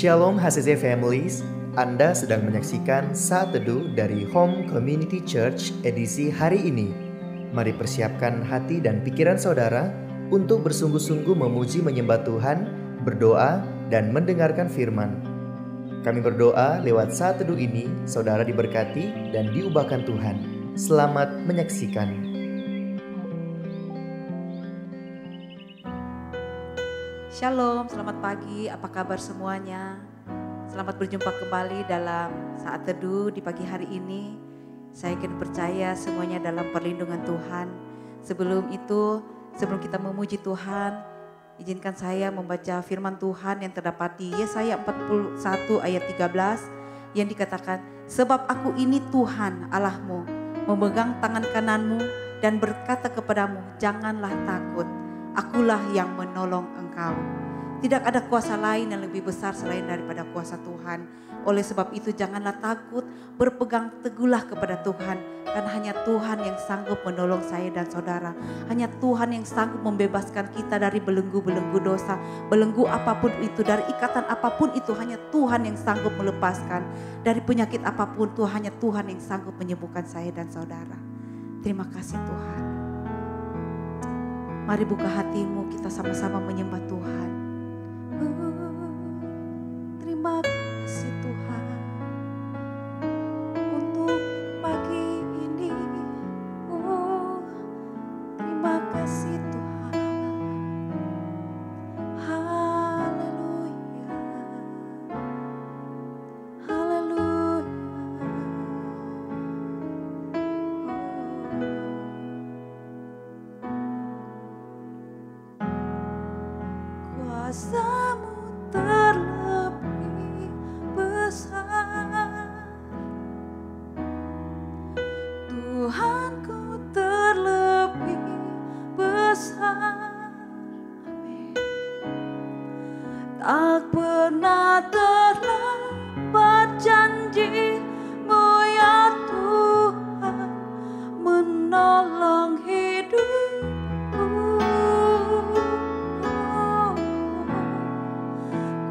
Shalom HCC Families, Anda sedang menyaksikan Saat Teduh dari Home Community Church edisi hari ini. Mari persiapkan hati dan pikiran saudara untuk bersungguh-sungguh memuji menyembah Tuhan, berdoa, dan mendengarkan firman. Kami berdoa lewat Saat Teduh ini, saudara diberkati dan diubahkan Tuhan. Selamat menyaksikan. Shalom, selamat pagi, apa kabar semuanya? Selamat berjumpa kembali dalam Saat Teduh di pagi hari ini. Saya yakin percaya semuanya dalam perlindungan Tuhan. Sebelum kita memuji Tuhan, izinkan saya membaca firman Tuhan yang terdapat di Yesaya 41 ayat 13 yang dikatakan, sebab aku ini Tuhan Allahmu, memegang tangan kananmu dan berkata kepadamu, janganlah takut. Akulah yang menolong engkau. Tidak ada kuasa lain yang lebih besar selain daripada kuasa Tuhan. Oleh sebab itu janganlah takut, berpegang teguhlah kepada Tuhan. Karena hanya Tuhan yang sanggup menolong saya dan saudara. Hanya Tuhan yang sanggup membebaskan kita dari belenggu-belenggu dosa. Belenggu apapun itu, dari ikatan apapun itu, hanya Tuhan yang sanggup melepaskan. Dari penyakit apapun itu, hanya Tuhan yang sanggup menyembuhkan saya dan saudara. Terima kasih Tuhan. Mari buka hatimu, kita sama-sama menyembah Tuhan. Terima kasih Tuhan untuk pagi ini. Terima kasih Tuhan. Haleluya. Haleluya. Kuasa-Mu terlebih besar, Tuhanku terlebih besar. Amin. Tak pernah terlambat janji-Mu ya Tuhan, menolong hidupku.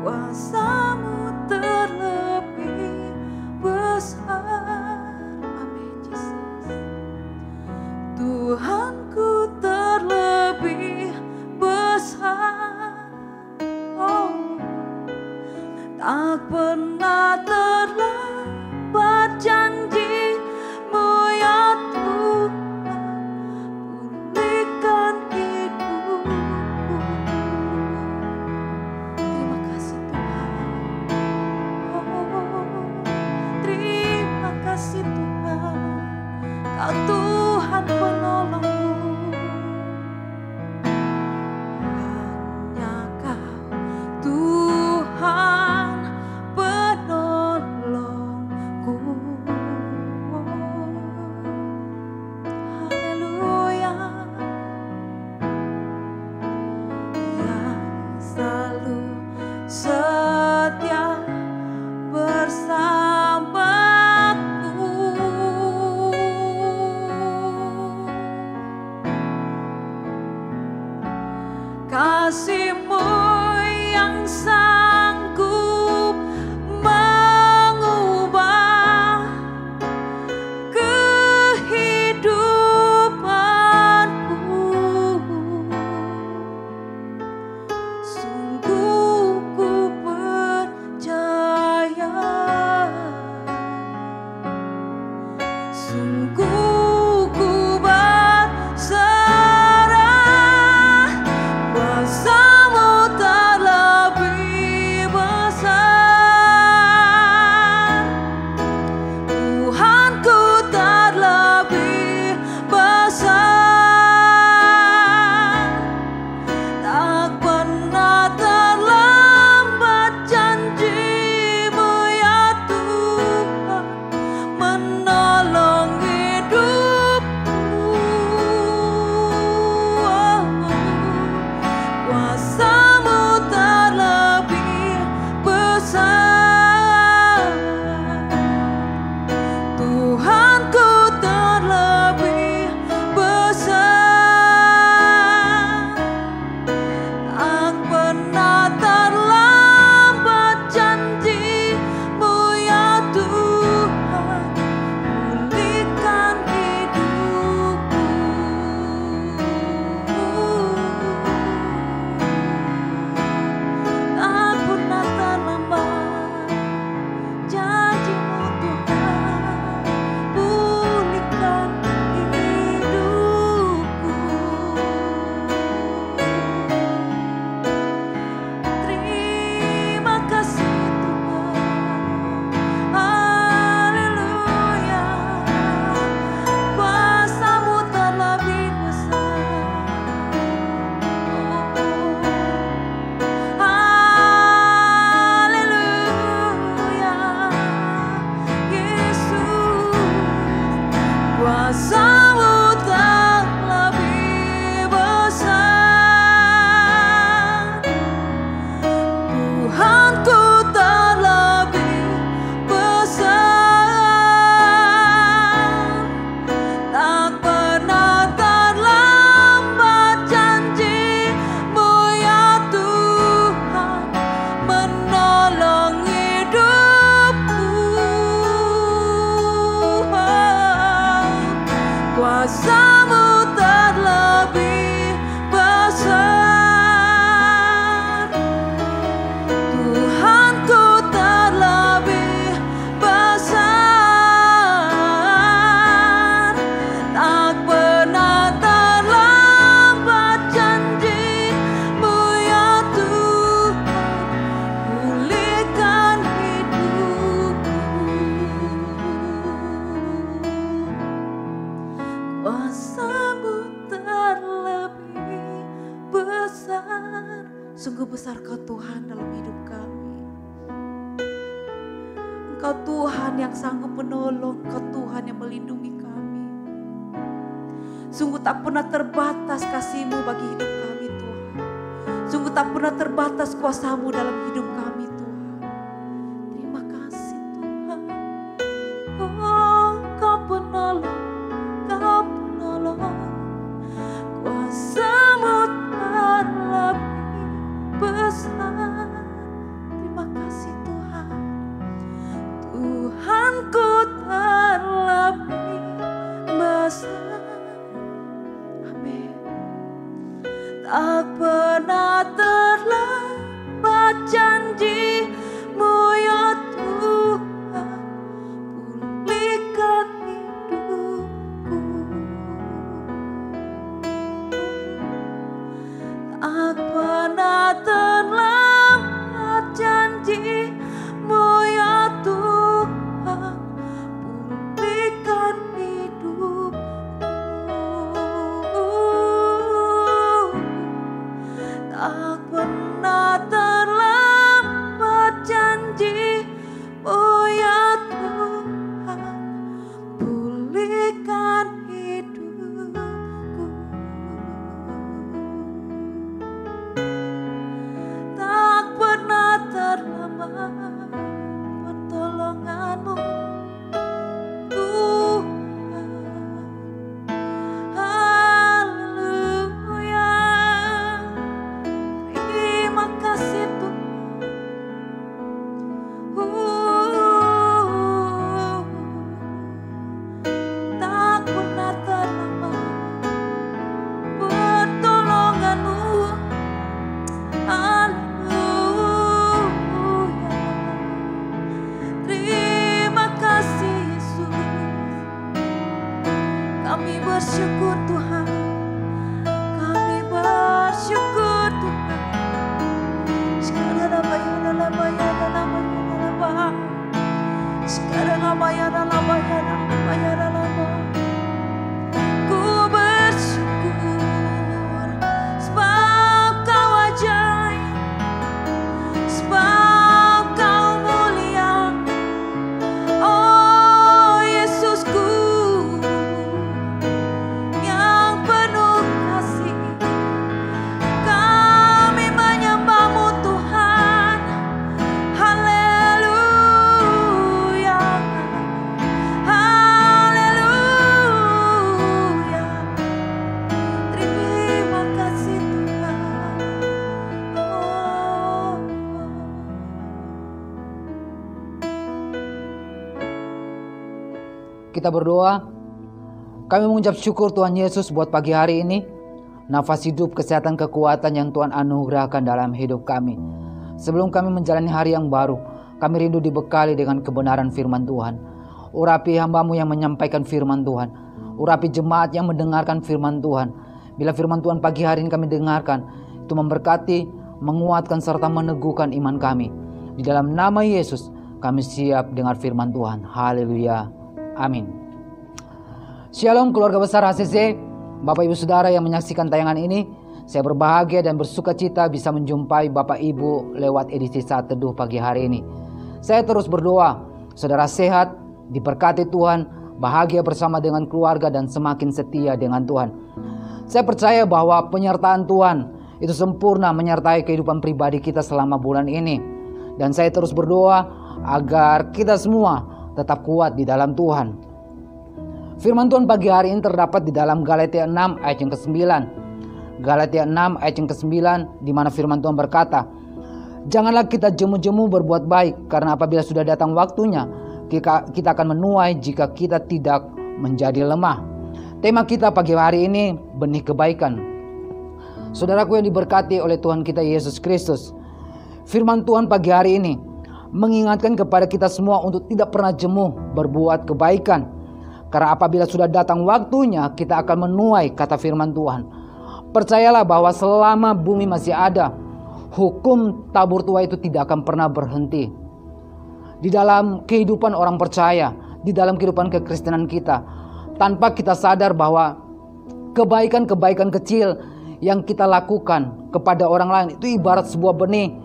Kuasa-Mu terlebih besar. Amin Yesus. Tuhanku terlebih besar. Oh, tak pernah terlambat janji-Mu ya Tuhan, pulihkan hidupku. Terima kasih Tuhan. Oh, terima kasih Tuhan. Kau Tuhan penolongku. Hanya Kau Tuhan penolongku. Haleluya. Yang selalu setia bersamaku. Kasih-Mu yang sanggup mengubah kehidupanku. Sungguh ku percaya, sungguh ku berserah. Kuasa-Mu terlebih Sungguh besar Kau Tuhan dalam hidup kami. Engkau Tuhan yang sanggup menolong, Engkau Tuhan yang melindungi kami. Sungguh tak pernah terbatas kasih-Mu bagi hidup kami Tuhan. Sungguh tak pernah terbatas kuasa-Mu dalam hidup kami Tuhan. Terima kasih Tuhan. Oh, Kau penolong, Kau penolong. Kuasa-Mu terlebih besar. Terima kasih Tuhan. Tuhanku terlebih besar. Amin. Tak pernah terlambat janji-Mu ya Tuhan, pulihkan hidupku. Tak pernah terlambat janji-Mu ya Tuhan, pulihkan hidupku. Tak pernah terlambat janji-Mu ya Tuhan, pulihkan hidupku. Tak pernah terlambat pertolongan-Mu Tuhan. Haleluya. Terima kasih Tuhan. Tak pernah terlambat pertolongan-Mu. Haleluya. Terima kasih Yesus. Kami bersyukur Tuhan. Kami bersyukur Tuhan. Sekarang apa ya dalam bayar dalam bayar. Sekarang apa ya dalam bayar dalam. Ku bersyukur sebab Kau ajaib, sebab Kau mulia. Oh Yesusku yang penuh kasih, kami menyembah-Mu Tuhan. Haleluya. Haleluya. Terima kasih Tuhan. Oh. Kita berdoa. Kami mengucap syukur Tuhan Yesus buat pagi hari ini. Nafas hidup, kesehatan, kekuatan yang Tuhan anugerahkan dalam hidup kami. Sebelum kami menjalani hari yang baru, kami rindu dibekali dengan kebenaran firman Tuhan. Urapi hamba-Mu yang menyampaikan firman Tuhan. Urapi jemaat yang mendengarkan firman Tuhan. Bila firman Tuhan pagi hari ini kami dengarkan, itu memberkati, menguatkan serta meneguhkan iman kami. Di dalam nama Yesus kami siap dengar firman Tuhan. Haleluya. Amin. Shalom keluarga besar HCC, Bapak Ibu Saudara yang menyaksikan tayangan ini. Saya berbahagia dan bersuka cita bisa menjumpai Bapak Ibu lewat edisi Saat Teduh pagi hari ini. Saya terus berdoa, saudara sehat, diberkati Tuhan, bahagia bersama dengan keluarga dan semakin setia dengan Tuhan. Saya percaya bahwa penyertaan Tuhan itu sempurna menyertai kehidupan pribadi kita selama bulan ini. Dan saya terus berdoa agar kita semua tetap kuat di dalam Tuhan. Firman Tuhan pagi hari ini terdapat di dalam Galatia 6 ayat yang ke-9. Galatia 6 ayat yang ke-9 di mana firman Tuhan berkata, "Janganlah kita jemu-jemu berbuat baik, karena apabila sudah datang waktunya, kita akan menuai jika kita tidak menjadi lemah." Tema kita pagi hari ini benih kebaikan. Saudaraku yang diberkati oleh Tuhan kita Yesus Kristus, firman Tuhan pagi hari ini mengingatkan kepada kita semua untuk tidak pernah jemu berbuat kebaikan. Karena apabila sudah datang waktunya, kita akan menuai, kata firman Tuhan. Percayalah bahwa selama bumi masih ada, hukum tabur tuai itu tidak akan pernah berhenti. Di dalam kehidupan orang percaya, di dalam kehidupan kekristenan kita, tanpa kita sadar bahwa kebaikan-kebaikan kecil yang kita lakukan kepada orang lain itu ibarat sebuah benih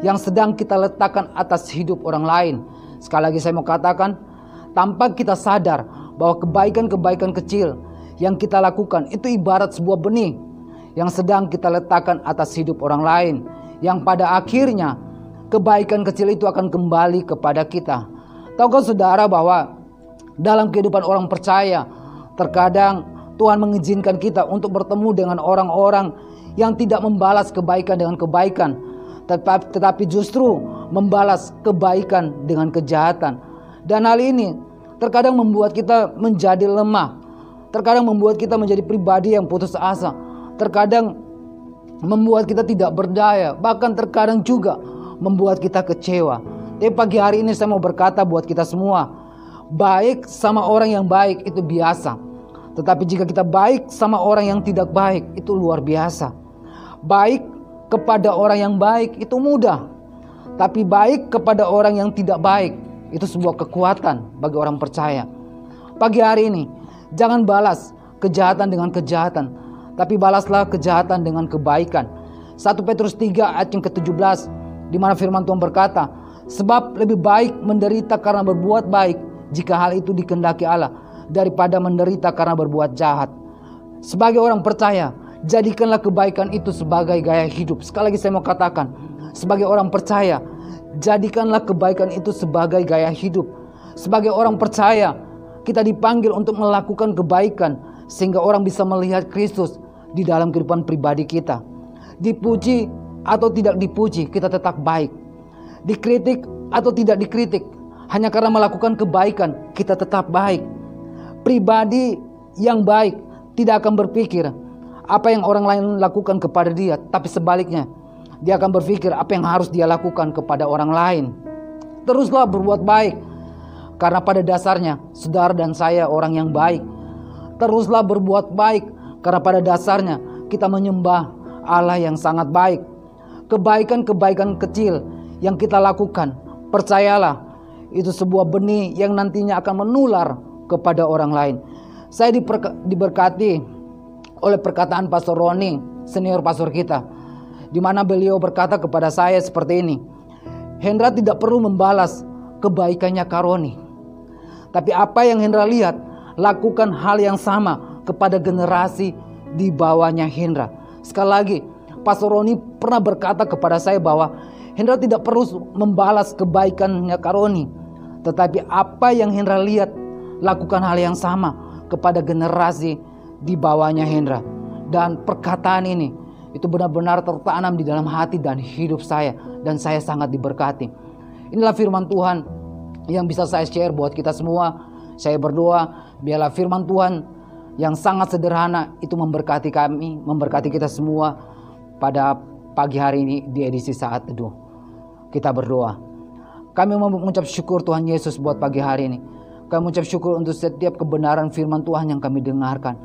yang sedang kita letakkan atas hidup orang lain. Sekali lagi saya mau katakan, tanpa kita sadar bahwa kebaikan-kebaikan kecil yang kita lakukan itu ibarat sebuah benih yang sedang kita letakkan atas hidup orang lain, yang pada akhirnya kebaikan kecil itu akan kembali kepada kita. Tahukah saudara bahwa dalam kehidupan orang percaya, terkadang Tuhan mengizinkan kita untuk bertemu dengan orang-orang yang tidak membalas kebaikan dengan kebaikan, tetapi justru membalas kebaikan dengan kejahatan. Dan hal ini terkadang membuat kita menjadi lemah, terkadang membuat kita menjadi pribadi yang putus asa, terkadang membuat kita tidak berdaya, bahkan terkadang juga membuat kita kecewa. Tapi pagi hari ini saya mau berkata buat kita semua, baik sama orang yang baik itu biasa. Tetapi jika kita baik sama orang yang tidak baik, itu luar biasa. Baik kepada orang yang baik itu mudah. Tapi baik kepada orang yang tidak baik, itu sebuah kekuatan bagi orang percaya. Pagi hari ini, jangan balas kejahatan dengan kejahatan, tapi balaslah kejahatan dengan kebaikan. 1 Petrus 3 ayat yang ke-17, di mana firman Tuhan berkata, sebab lebih baik menderita karena berbuat baik, jika hal itu dikehendaki Allah, daripada menderita karena berbuat jahat. Sebagai orang percaya, jadikanlah kebaikan itu sebagai gaya hidup. Sekali lagi saya mau katakan, sebagai orang percaya, jadikanlah kebaikan itu sebagai gaya hidup. Sebagai orang percaya, kita dipanggil untuk melakukan kebaikan sehingga orang bisa melihat Kristus di dalam kehidupan pribadi kita. Dipuji atau tidak dipuji, kita tetap baik. Dikritik atau tidak dikritik, hanya karena melakukan kebaikan, kita tetap baik. Pribadi yang baik tidak akan berpikir apa yang orang lain lakukan kepada dia, tapi sebaliknya, dia akan berpikir apa yang harus dia lakukan kepada orang lain. Teruslah berbuat baik, karena pada dasarnya saudara dan saya orang yang baik. Teruslah berbuat baik, karena pada dasarnya kita menyembah Allah yang sangat baik. Kebaikan-kebaikan kecil yang kita lakukan, percayalah, itu sebuah benih yang nantinya akan menular kepada orang lain. Saya diberkati oleh perkataan Pastor Roni, senior pastor kita, di mana beliau berkata kepada saya seperti ini, Hendra tidak perlu membalas kebaikannya Kak Roni, tapi apa yang Hendra lihat, lakukan hal yang sama kepada generasi di bawahnya Hendra. Sekali lagi, Pastor Roni pernah berkata kepada saya bahwa Hendra tidak perlu membalas kebaikannya Kak Roni, tetapi apa yang Hendra lihat, lakukan hal yang sama kepada generasi di bawahnya Hendra. Dan perkataan ini itu benar-benar tertanam di dalam hati dan hidup saya, dan saya sangat diberkati. Inilah firman Tuhan yang bisa saya share buat kita semua. Saya berdoa biarlah firman Tuhan yang sangat sederhana itu memberkati kami, memberkati kita semua pada pagi hari ini di edisi Saat Teduh. Kita berdoa. Kami mengucap syukur Tuhan Yesus buat pagi hari ini. Kami mengucap syukur untuk setiap kebenaran firman Tuhan yang kami dengarkan.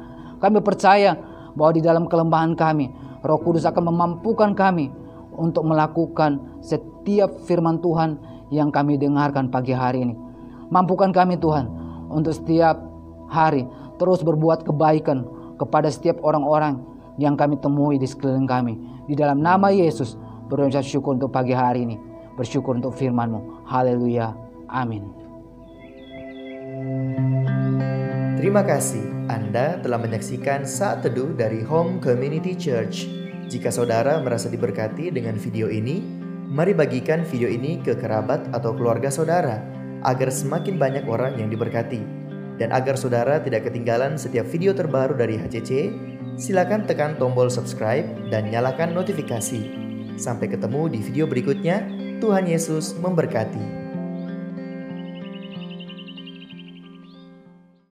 Kami percaya bahwa di dalam kelemahan kami, Roh Kudus akan memampukan kami untuk melakukan setiap firman Tuhan yang kami dengarkan pagi hari ini. Mampukan kami Tuhan untuk setiap hari terus berbuat kebaikan kepada setiap orang-orang yang kami temui di sekeliling kami. Di dalam nama Yesus berucap syukur untuk pagi hari ini. Bersyukur untuk firman-Mu. Haleluya. Amin. Terima kasih Anda telah menyaksikan Saat Teduh dari Home Community Church. Jika saudara merasa diberkati dengan video ini, mari bagikan video ini ke kerabat atau keluarga saudara, agar semakin banyak orang yang diberkati. Dan agar saudara tidak ketinggalan setiap video terbaru dari HCC, silakan tekan tombol subscribe dan nyalakan notifikasi. Sampai ketemu di video berikutnya. Tuhan Yesus memberkati.